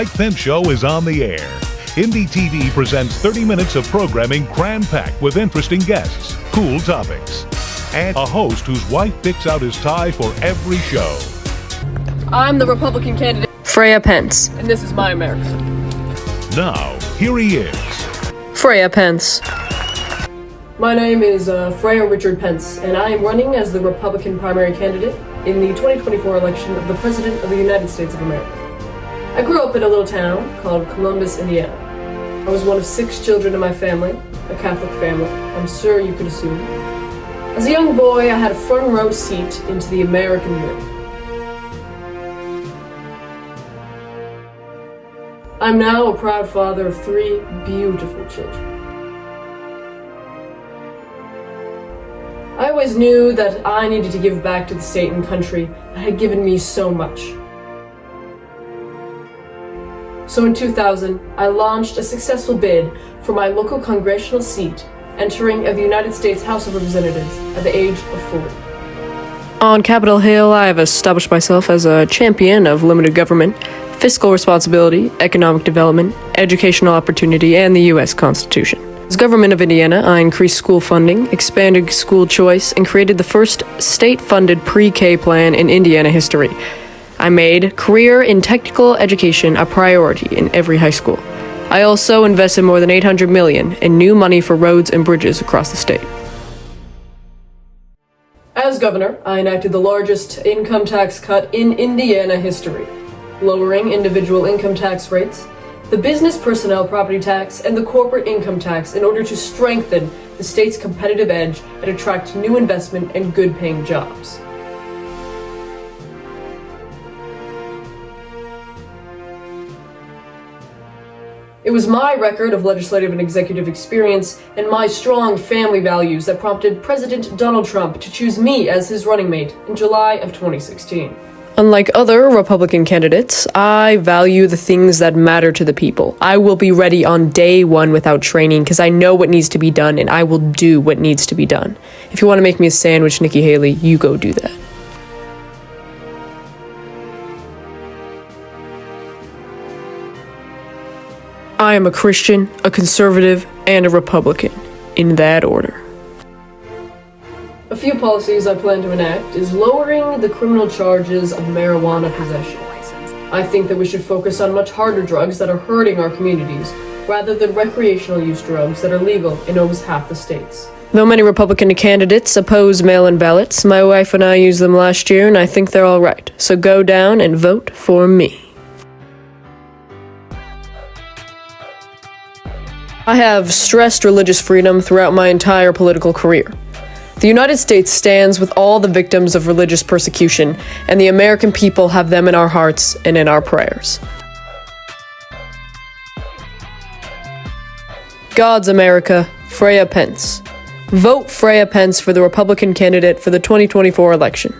Mike Pence Show is on the air. Indie TV presents 30 minutes of programming cram-packed with interesting guests, cool topics, and a host whose wife picks out his tie for every show. I'm the Republican candidate, Freya Pence. and this is my America. Now, here he is. Freya Pence. My name is Freya Richard Pence, and I am running as the Republican primary candidate in the 2024 election of the President of the United States of America. I grew up in a little town called Columbus, Indiana. I was one of 6 children in my family, a Catholic family, I'm sure you could assume. As a young boy, I had a front row seat into the American dream. I'm now a proud father of 3 beautiful children. I always knew that I needed to give back to the state and country that had given me so much. So in 2000, I launched a successful bid for my local congressional seat, entering the United States House of Representatives at the age of 40. On Capitol Hill, I have established myself as a champion of limited government, fiscal responsibility, economic development, educational opportunity, and the U.S. Constitution. As government of Indiana, I increased school funding, expanded school choice, and created the first state-funded pre-K plan in Indiana history. I made career in technical education a priority in every high school. I also invested more than $800 million in new money for roads and bridges across the state. As governor, I enacted the largest income tax cut in Indiana history, lowering individual income tax rates, the business personnel property tax, and the corporate income tax in order to strengthen the state's competitive edge and attract new investment and good-paying jobs. It was my record of legislative and executive experience and my strong family values that prompted President Donald Trump to choose me as his running mate in July of 2016. Unlike other Republican candidates, I value the things that matter to the people. I will be ready on day one without training because I know what needs to be done and I will do what needs to be done. If you want to make me a sandwich, Nikki Haley, you go do that. I am a Christian, a conservative, and a Republican, in that order. A few policies I plan to enact is lowering the criminal charges of marijuana possession. I think that we should focus on much harder drugs that are hurting our communities, rather than recreational use drugs that are legal in almost half the states. Though many Republican candidates oppose mail-in ballots, my wife and I used them last year and I think they're all right. So go down and vote for me. I have stressed religious freedom throughout my entire political career. The United States stands with all the victims of religious persecution, and the American people have them in our hearts and in our prayers. God's America, Freya Pence. Vote Freya Pence for the Republican candidate for the 2024 election.